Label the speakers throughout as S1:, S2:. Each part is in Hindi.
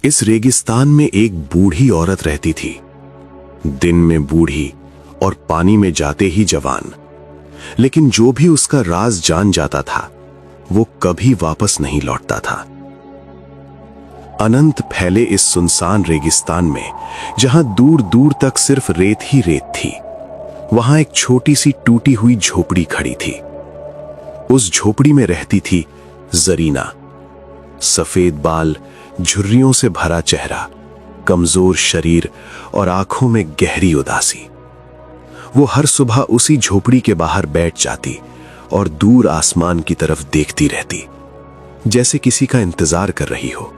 S1: इस रेगिस्तान में एक बूढ़ी औरत रहती थी। दिन में बूढ़ी और पानी में जाते ही जवान। लेकिन जो भी उसका राज जान जाता था वो कभी वापस नहीं लौटता था। अनंत फैले इस सुनसान रेगिस्तान में जहां दूर दूर तक सिर्फ रेत ही रेत थी, वहां एक छोटी सी टूटी हुई झोपड़ी खड़ी थी। उस झोपड़ी में रहती थी जरीना। सफेद बाल, झुर्रियों से भरा चेहरा, कमजोर शरीर और आंखों में गहरी उदासी। वो हर सुबह उसी झोपड़ी के बाहर बैठ जाती और दूर आसमान की तरफ देखती रहती, जैसे किसी का इंतजार कर रही हो।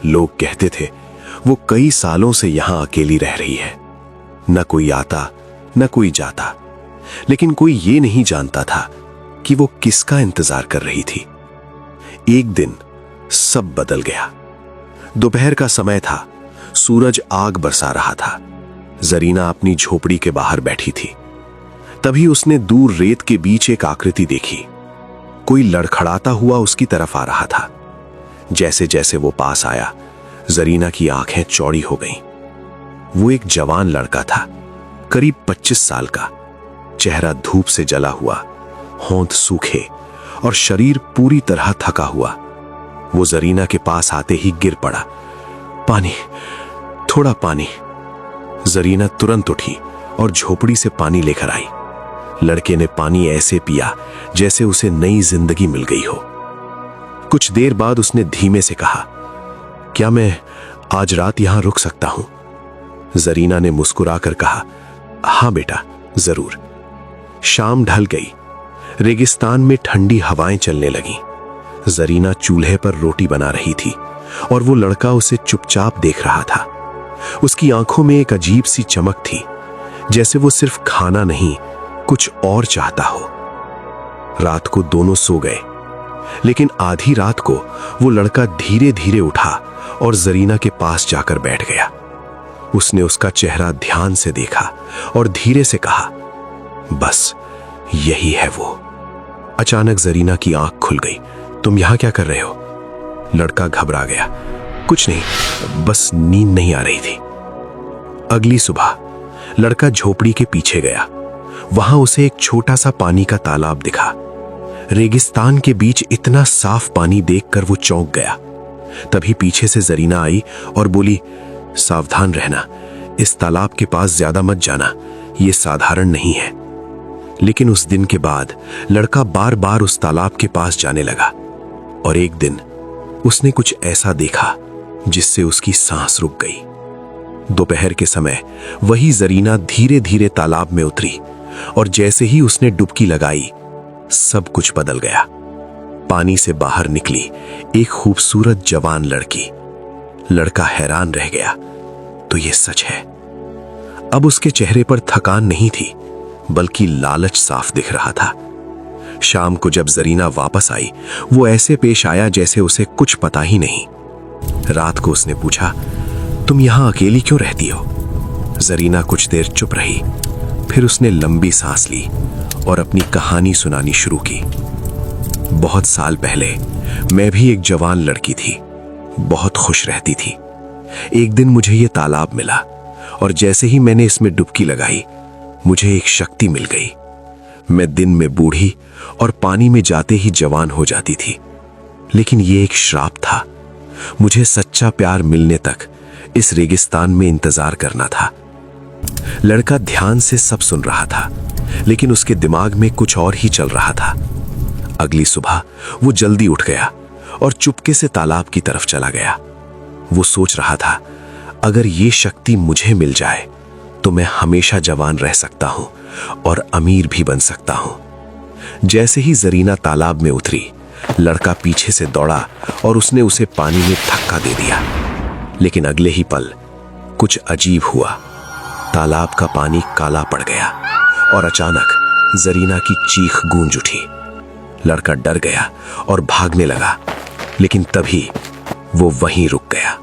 S1: लोग कहते थे वो कई सालों से यहां अकेली रह रही है। न कोई आता न कोई जाता, लेकिन कोई ये नहीं जानता था कि वो किसका इंतजार कर रही थी। एक दिन सब बदल गया। दोपहर का समय था, सूरज आग बरसा रहा था। जरीना अपनी झोपड़ी के बाहर बैठी थी। तभी उसने दूर रेत के बीच एक आकृति देखी। कोई लड़खड़ाता हुआ उसकी तरफ आ रहा था। जैसे जैसे वो पास आया, जरीना की आंखें चौड़ी हो गईं। वो एक जवान लड़का था, करीब 25 साल का। चेहरा धूप से जला हुआ, होंठ सूखे और शरीर पूरी तरह थका हुआ। वो जरीना के पास आते ही गिर पड़ा। पानी, थोड़ा पानी। जरीना तुरंत उठी और झोपड़ी से पानी लेकर आई। लड़के ने पानी ऐसे पिया जैसे उसे नई जिंदगी मिल गई हो। कुछ देर बाद उसने धीमे से कहा, क्या मैं आज रात यहां रुक सकता हूं? जरीना ने मुस्कुराकर कहा, हां बेटा, जरूर। शाम ढल गई। रेगिस्तान में ठंडी हवाएं चलने लगीं। जरीना चूल्हे पर रोटी बना रही थी और वो लड़का उसे चुपचाप देख रहा था। उसकी आंखों में एक अजीब सी चमक थी, जैसे वो सिर्फ खाना नहीं, कुछ और चाहता हो। रात को दोनों सो गए, लेकिन आधी रात को वो लड़का धीरे धीरे उठा और जरीना के पास जाकर बैठ गया। उसने उसका चेहरा ध्यान से देखा और धीरे से कहा, बस यही है वो। अचानक जरीना की आंख खुल गई। तुम यहां क्या कर रहे हो? लड़का घबरा गया। कुछ नहीं, बस नींद नहीं आ रही थी। अगली सुबह लड़का झोपड़ी के पीछे गया। वहां उसे एक छोटा सा पानी का तालाब दिखा। रेगिस्तान के बीच इतना साफ पानी देखकर वो चौंक गया। तभी पीछे से जरीना आई और बोली, सावधान रहना, इस तालाब के पास ज्यादा मत जाना, ये साधारण नहीं है। लेकिन उस दिन के बाद लड़का बार बार उस तालाब के पास जाने लगा और एक दिन उसने कुछ ऐसा देखा जिससे उसकी सांस रुक गई। दोपहर के समय वही जरीना धीरे धीरे तालाब में उतरी और जैसे ही उसने डुबकी लगाई, सब कुछ बदल गया। पानी से बाहर निकली एक खूबसूरत जवान लड़की। लड़का हैरान रह गया, तो ये सच है। अब उसके चेहरे पर थकान नहीं थी, बल्कि लालच साफ दिख रहा था। शाम को जब जरीना वापस आई, वो ऐसे पेश आया जैसे उसे कुछ पता ही नहीं। रात को उसने पूछा, तुम यहां अकेली क्यों रहती हो? जरीना कुछ देर चुप रही, फिर उसने लंबी सांस ली और अपनी कहानी सुनानी शुरू की। बहुत साल पहले मैं भी एक जवान लड़की थी, बहुत खुश रहती थी। एक दिन मुझे ये तालाब मिला और जैसे ही मैंने इसमें डुबकी लगाई, मुझे एक शक्ति मिल गई। मैं दिन में बूढ़ी और पानी में जाते ही जवान हो जाती थी। लेकिन ये एक श्राप था। मुझे सच्चा प्यार मिलने तक इस रेगिस्तान में इंतजार करना था। लड़का ध्यान से सब सुन रहा था, लेकिन उसके दिमाग में कुछ और ही चल रहा था। अगली सुबह वो जल्दी उठ गया और चुपके से तालाब की तरफ चला गया। वो सोच रहा था, अगर ये शक्ति मुझे मिल जाए तो मैं हमेशा जवान रह सकता हूं और अमीर भी बन सकता हूं। जैसे ही जरीना तालाब में उतरी, लड़का पीछे से दौड़ा और उसने उसे पानी में धक्का दे दिया। लेकिन अगले ही पल कुछ अजीब हुआ। तालाब का पानी काला पड़ गया और अचानक जरीना की चीख गूंज उठी। लड़का डर गया और भागने लगा, लेकिन तभी वो वहीं रुक गया।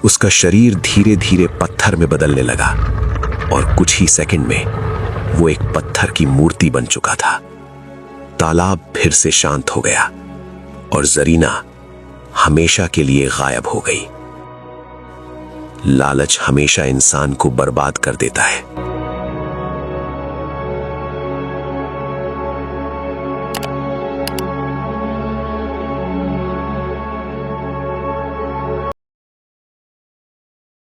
S1: उसका शरीर धीरे धीरे पत्थर में बदलने लगा और कुछ ही सेकंड में वो एक पत्थर की मूर्ति बन चुका था। तालाब फिर से शांत हो गया और जरीना हमेशा के लिए गायब हो गई। लालच हमेशा इंसान को बर्बाद कर देता है।